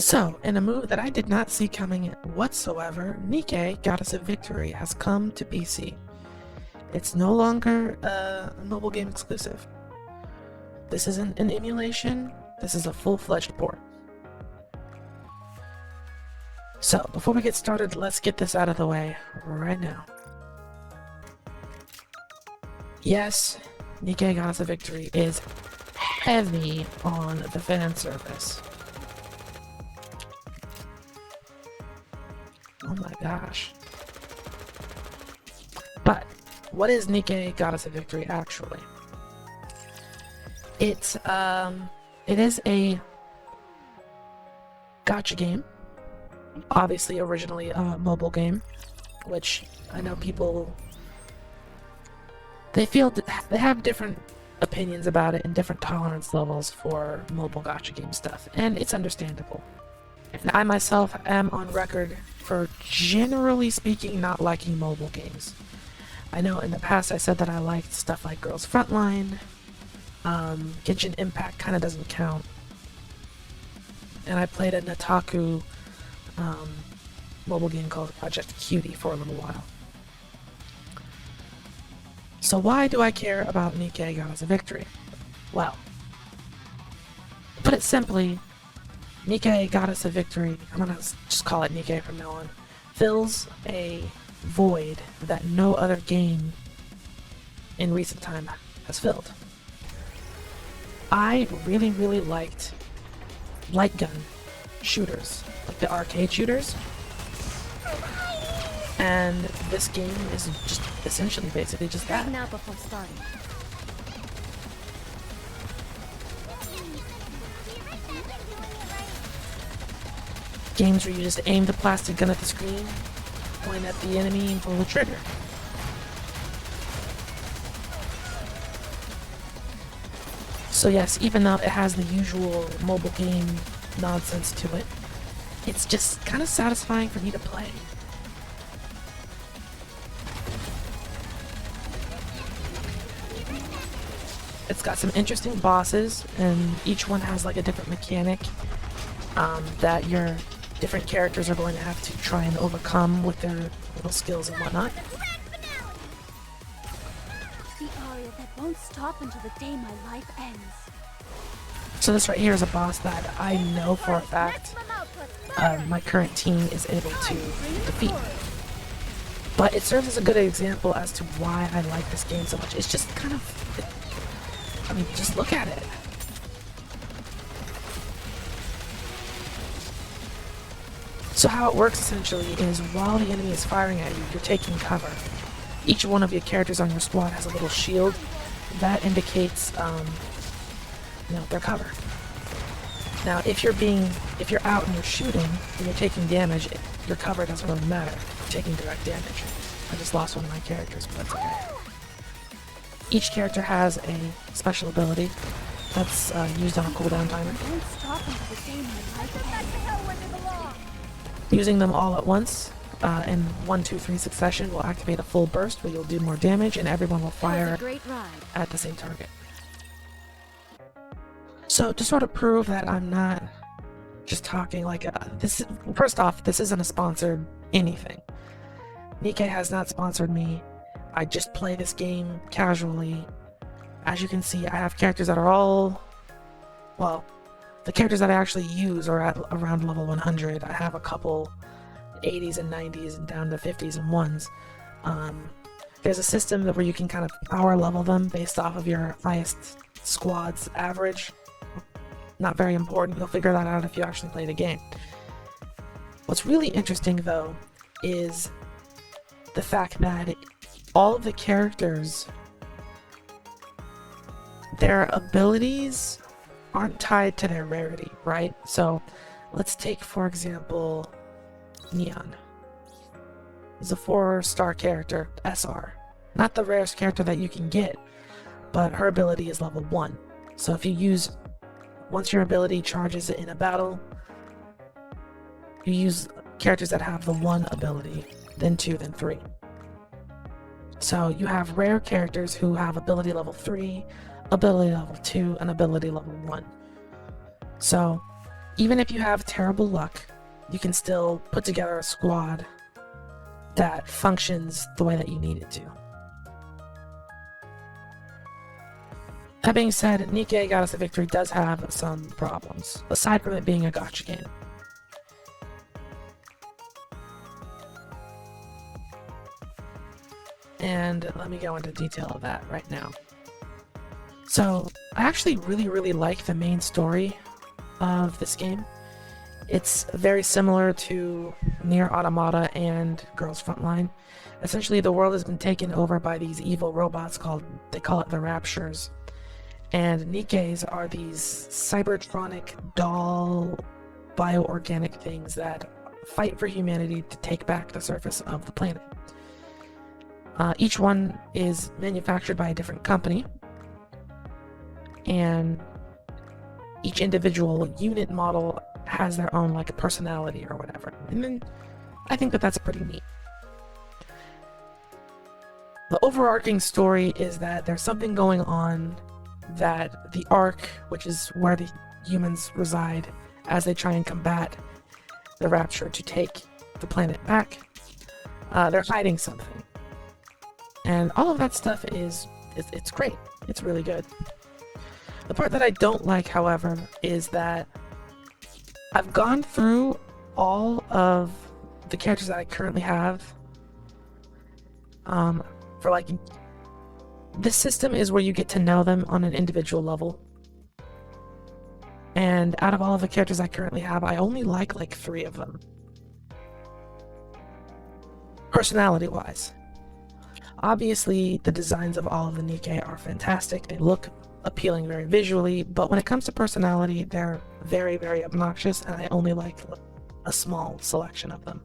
So, in a move that I did not see coming whatsoever, Nikke got us a victory has come to PC. It's no longer a mobile game exclusive. This isn't an emulation, this is a full-fledged port. So, before we get started, let's get this out of the way right now. Yes, Nikke got us a victory is heavy on the fan service. Oh my gosh. But what is Nikke got us a victory actually? It is a gacha game. Obviously originally a mobile game, which I know people they have different opinions about it and different tolerance levels for mobile gacha game stuff, and it's understandable. And I myself am on record for generally speaking not liking mobile games. I know in the past I said that I liked stuff like Girls Frontline, Genshin Impact kind of doesn't count, and I played a Nataku mobile game called Project Cutie for a little while. So why do I care about Nikke got us a victory? Well, to put it simply, Nikke got us a victory, I'm gonna just call it Nikke from now on, fills a void that no other game in recent time has filled. I really liked light gun shooters, like the arcade shooters, and this game is just essentially basically just that. Now before starting. Games where you just aim the plastic gun at the screen, point at the enemy, and pull the trigger. So yes, even though it has the usual mobile game nonsense to it, it's just kind of satisfying for me to play. It's got some interesting bosses, and each one has like a different mechanic that your different characters are going to have to try and overcome with their little skills and whatnot. The aria that won't stop until the day my life ends. So this right here is a boss that I know for a fact my current team is able to defeat. But it serves as a good example as to why I like this game so much. It's just kind of, I mean, just look at it. So how it works essentially is while the enemy is firing at you, you're taking cover. Each one of your characters on your squad has a little shield that indicates, their cover. Now, if you're out and you're shooting and you're taking damage, your cover doesn't really matter. You're taking direct damage. I just lost one of my characters, but that's okay. Each character has a special ability that's used on a cooldown timer. Won't stop until the day my life ends. Using them all at once, in 1, 2, 3 succession, will activate a full burst where you'll do more damage and everyone will fire at the same target. So to sort of prove that I'm not just talking like this, first off, this isn't a sponsored anything. Nikke has not sponsored me. I just play this game casually. As you can see, I have characters that are all, well, the characters that I actually use are at around level 100. I have a couple 80s and 90s and down to 50s and 1s. There's a system where you can kind of power level them based off of your highest squad's average. Not very important, you'll figure that out if you actually play the game. What's really interesting though is the fact that all of the characters, their abilities aren't tied to their rarity, right? So let's take, for example, Neon. He's a 4-star character, SR. Not the rarest character that you can get, but her ability is level 1. So if you use, once your ability charges in a battle, you use characters that have the 1 ability, then 2, then 3. So you have rare characters who have ability level 3, ability level 2, and ability level 1. So even if you have terrible luck, you can still put together a squad that functions the way that you need it to. That being said, Nikke Goddess of Victory does have some problems, aside from it being a gacha game. And let me go into detail of that right now. So, I actually really like the main story of this game. It's very similar to Nier Automata and Girls Frontline. Essentially, the world has been taken over by these evil robots they call it the Raptures. And Nikkes are these cybertronic doll bioorganic things that fight for humanity to take back the surface of the planet. Each one is manufactured by a different company, and each individual unit model has their own like personality or whatever. And then I think that that's pretty neat. The overarching story is that there's something going on that the Ark, which is where the humans reside as they try and combat the Rapture to take the planet back, they're hiding something. And all of that stuff it's great. It's really good. The part that I don't like, however, is that I've gone through all of the characters that I currently have. For like, this system is where you get to know them on an individual level. And out of all of the characters I currently have, I only like 3 of them. Personality-wise. Obviously, the designs of all of the Nikke are fantastic. They look appealing very visually, but when it comes to personality, they're very obnoxious, and I only like a small selection of them.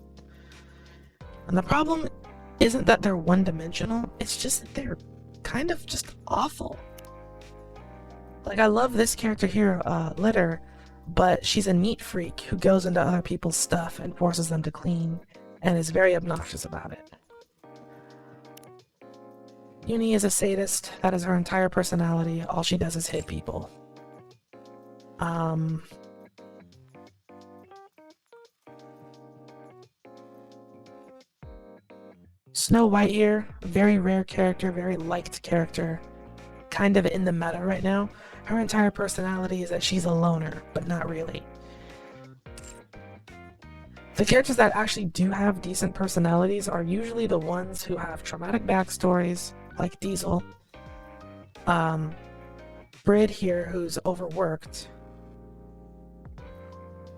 And the problem isn't that they're one-dimensional, it's just that they're kind of just awful. Like, I love this character here, Litter, but she's a neat freak who goes into other people's stuff and forces them to clean, and is very obnoxious about it. Uni is a sadist. That is her entire personality. All she does is hit people. Snow White here, very rare character, very liked character, kind of in the meta right now. Her entire personality is that she's a loner, but not really. The characters that actually do have decent personalities are usually the ones who have traumatic backstories, like Diesel. Brid here, who's overworked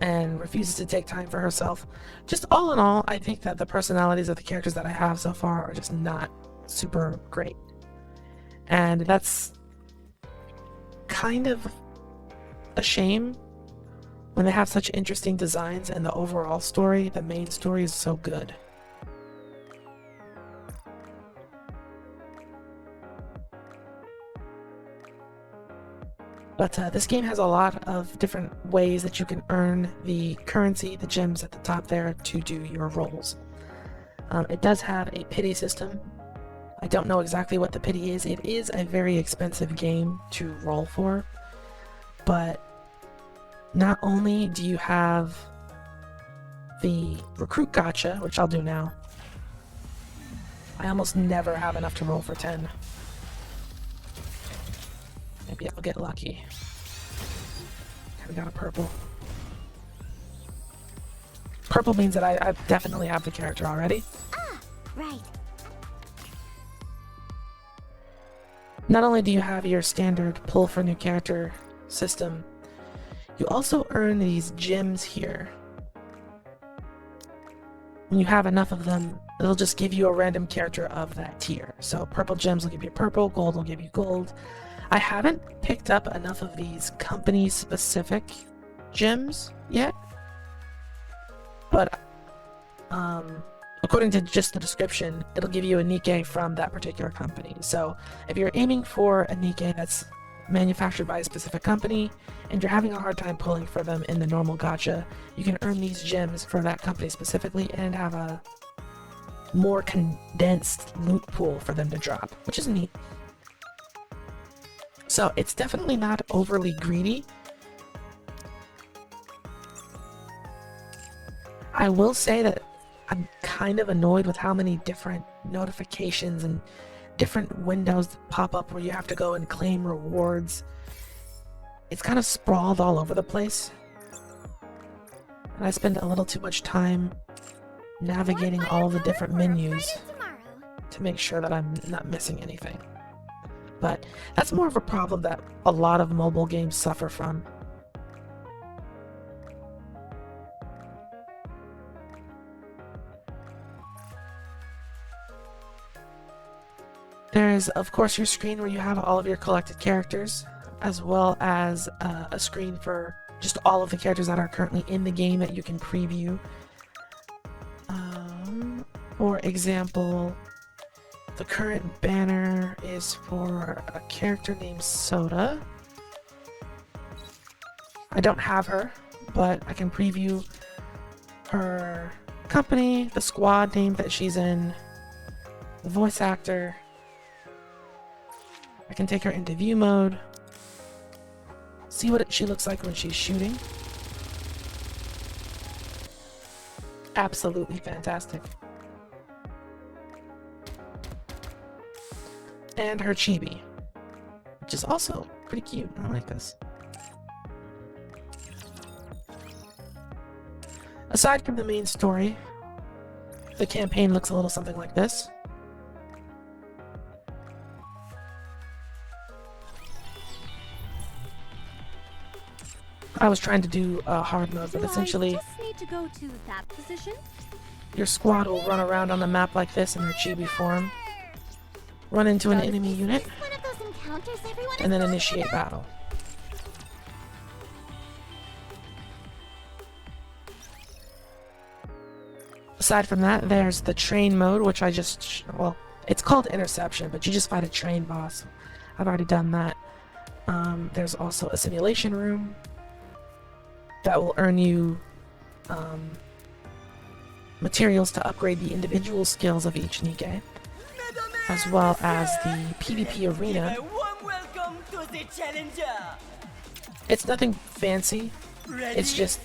and refuses to take time for herself. Just all in all, I think that the personalities of the characters that I have so far are just not super great. And that's kind of a shame when they have such interesting designs and the overall story, the main story, is so good. But this game has a lot of different ways that you can earn the currency, the gems at the top there, to do your roles. It does have a pity system. I don't know exactly what the pity is. It is a very expensive game to roll for, but not only do you have the recruit gacha, which I'll do now. I almost never have enough to roll for 10. Maybe I'll get lucky. I got a purple. Purple means that I definitely have the character already. Ah, right. Not only do you have your standard pull for new character system, you also earn these gems here. When you have enough of them, it'll just give you a random character of that tier. So purple gems will give you purple, gold will give you gold. I haven't picked up enough of these company-specific gems yet, but according to just the description, it'll give you a Nikke from that particular company. So if you're aiming for a Nikke that's manufactured by a specific company, and you're having a hard time pulling for them in the normal gacha, you can earn these gems for that company specifically and have a more condensed loot pool for them to drop, which is neat. So it's definitely not overly greedy. I will say that I'm kind of annoyed with how many different notifications and different windows that pop up where you have to go and claim rewards. It's kind of sprawled all over the place. And I spend a little too much time navigating all the different menus to make sure that I'm not missing anything. But that's more of a problem that a lot of mobile games suffer from. There's, of course, your screen where you have all of your collected characters, as well as a screen for just all of the characters that are currently in the game that you can preview. For example, the current banner is for a character named Soda. I don't have her, but I can preview her company, the squad name that she's in, the voice actor. I can take her into view mode, see what she looks like when she's shooting. Absolutely fantastic. And her chibi, which is also pretty cute. I like this. Aside from the main story, the campaign looks a little something like this. I was trying to do a hard mode, but essentially just need to go to that position? Your squad will run around on the map like this in their chibi form, run into an enemy unit, and then initiate battle. Aside from that, there's the train mode, which I just, well, it's called interception, but you just fight a train boss. I've already done that. There's also a simulation room that will earn you materials to upgrade the individual skills of each Nikke, as well as the PvP arena. It's nothing fancy, it's just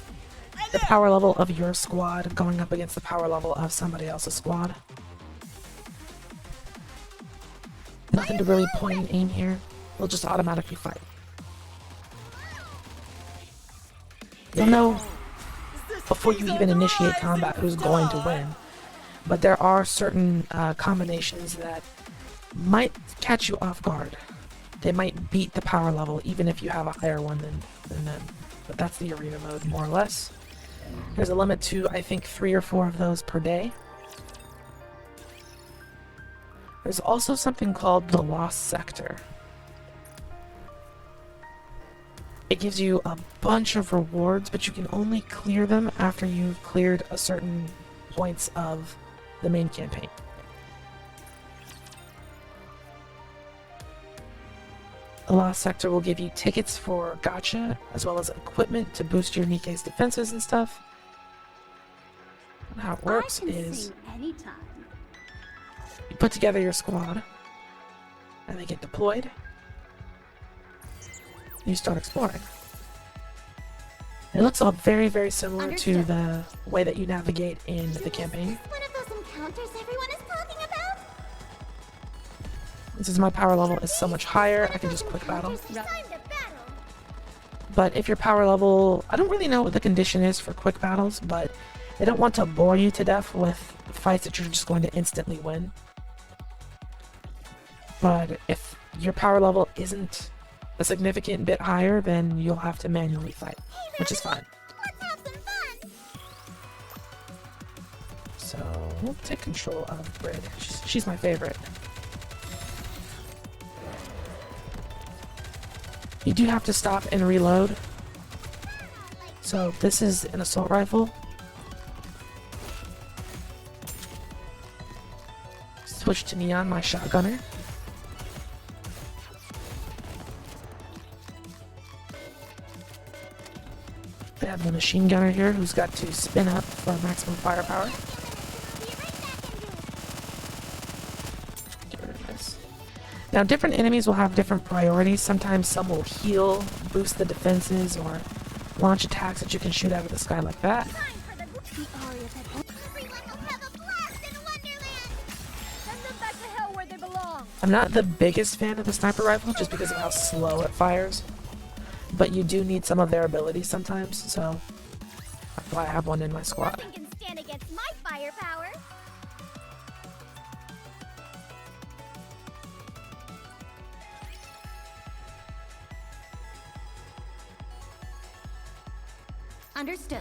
the power level of your squad going up against the power level of somebody else's squad. Nothing to really point and aim here, we'll just automatically fight. You'll know before you even initiate combat who's going to win, but there are certain combinations that might catch you off guard. They might beat the power level even if you have a higher one than them, but that's the arena mode more or less. There's a limit to, I think, 3 or 4 of those per day. There's also something called the Lost Sector. It gives you a bunch of rewards, but you can only clear them after you've cleared a certain points of the main campaign. The Lost Sector will give you tickets for gacha, as well as equipment to boost your Nikke's defenses and stuff. And how it works is you put together your squad, and they get deployed. You start exploring. It looks all very, very similar to the way that you navigate in the campaign. One of those encounters everyone is talking about? Since my power level is so much higher, I can just quick battle. But if your power level, I don't really know what the condition is for quick battles, but they don't want to bore you to death with fights that you're just going to instantly win. But if your power level isn't a significant bit higher, then you'll have to manually fight, which is fine. Let's have some fun. So we'll take control of Grid. She's my favorite. You do have to stop and reload. So this is an assault rifle. Switch to Neon, my shotgunner. We have the machine gunner here who's got to spin up for maximum firepower. Get rid of this. Now different enemies will have different priorities. Sometimes some will heal, boost the defenses, or launch attacks that you can shoot out of the sky like that. The aria that won't. Everyone will have a blast in Wonderland! Send them back to hell where they belong! I'm not the biggest fan of the sniper rifle just because of how slow it fires. But you do need some of their abilities sometimes, so that's why I have one in my squad. Nothing can stand against my firepower! Understood.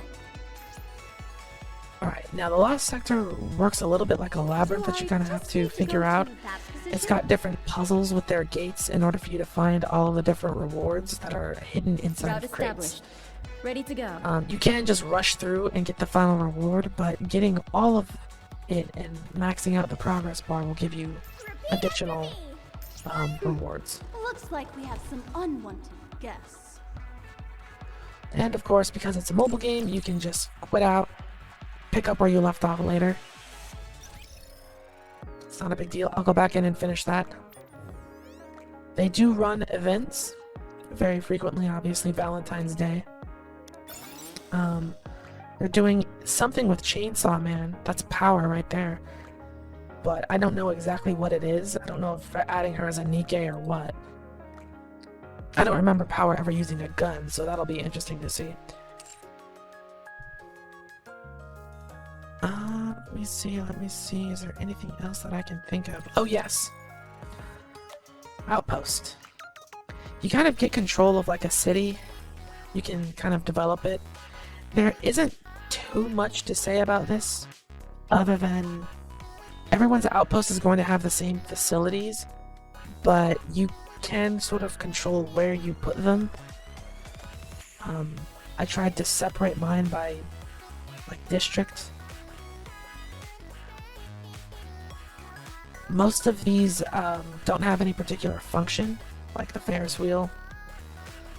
Alright, now the last sector works a little bit like a labyrinth that you kind of have to figure out. It's got different puzzles with their gates in order for you to find all of the different rewards that are hidden inside Route of crates. established. Ready to go. You can just rush through and get the final reward, but getting all of it and maxing out the progress bar will give you additional rewards. Looks like we have some unwanted guests. And of course, because it's a mobile game, you can just quit out, pick up where you left off later. It's not a big deal. I'll go back in and finish that. They do run events very frequently, obviously Valentine's Day. They're doing something with Chainsaw Man. That's power right there. But I don't know exactly what it is. I don't know if they're adding her as a Nikke or what. I don't remember Power ever using a gun, so that'll be interesting to see. Let me see. Is there anything else that I can think of? Oh, yes. Outpost. You kind of get control of like a city. You can kind of develop it. There isn't too much to say about this, other than everyone's outpost is going to have the same facilities, but you can sort of control where you put them. I tried to separate mine by like district. Most of these don't have any particular function, like the Ferris wheel.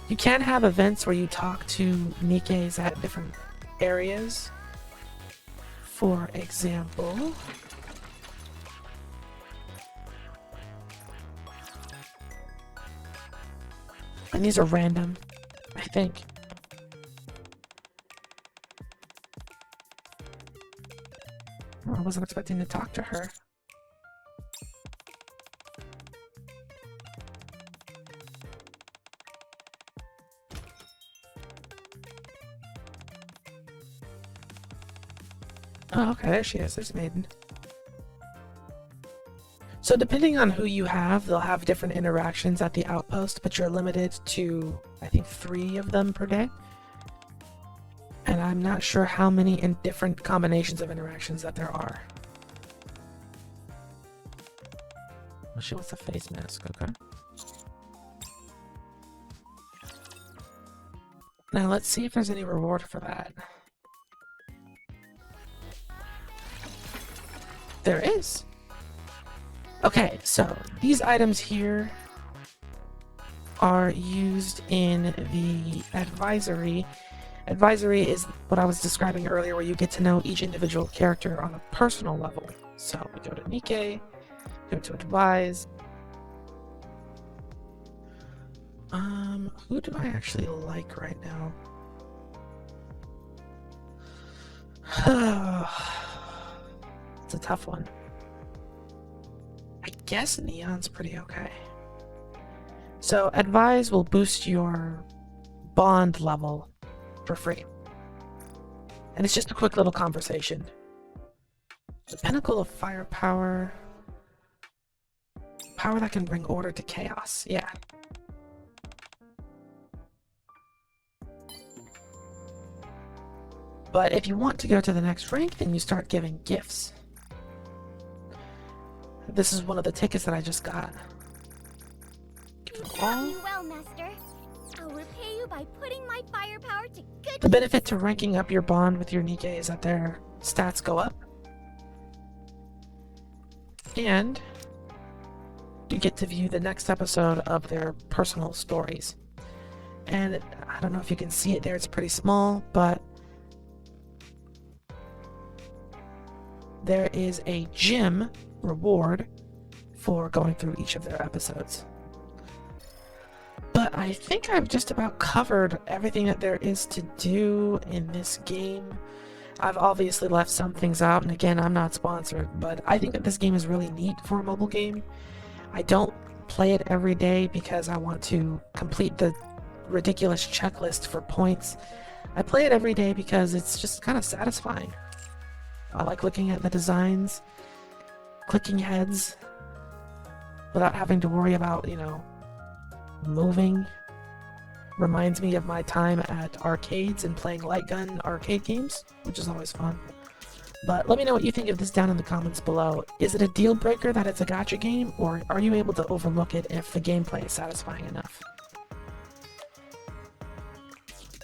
You can have events where you talk to Nikkes at different areas. For example, and these are random, I think. I wasn't expecting to talk to her. Oh, okay, there she is. There's Maiden. So depending on who you have, they'll have different interactions at the outpost, but you're limited to, I think, 3 of them per day. And I'm not sure how many in different combinations of interactions that there are. Well, she wants a face mask, okay. Now let's see if there's any reward for that. There is. Okay, so these items here are used in the advisory. Advisory is what I was describing earlier, where you get to know each individual character on a personal level. So we go to Nikke, go to advise. Who do I actually like right now? It's a tough one. I guess Neon's pretty okay. So advise will boost your bond level for free. And it's just a quick little conversation. The pinnacle of firepower. Power that can bring order to chaos. Yeah. But if you want to go to the next rank, then you start giving gifts. This is one of the tickets that I just got. Give them all. You well, Master. I'll repay you by putting my firepower to good. The benefit to ranking up your bond with your Nikke is that their stats go up. And you get to view the next episode of their personal stories. And I don't know if you can see it there, it's pretty small, but there is a gym reward for going through each of their episodes. But I think I've just about covered everything that there is to do in this game. I've obviously left some things out, and again, I'm not sponsored, but I think that this game is really neat for a mobile game. I don't play it every day because I want to complete the ridiculous checklist for points. I play it every day because it's just kind of satisfying. I like looking at the designs, clicking heads, without having to worry about, moving. Reminds me of my time at arcades and playing light gun arcade games, which is always fun. But let me know what you think of this down in the comments below. Is it a deal breaker that it's a gacha game, or are you able to overlook it if the gameplay is satisfying enough?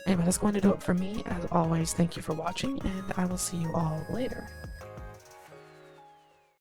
Anyway, that's going to do it for me. As always, thank you for watching, and I will see you all later.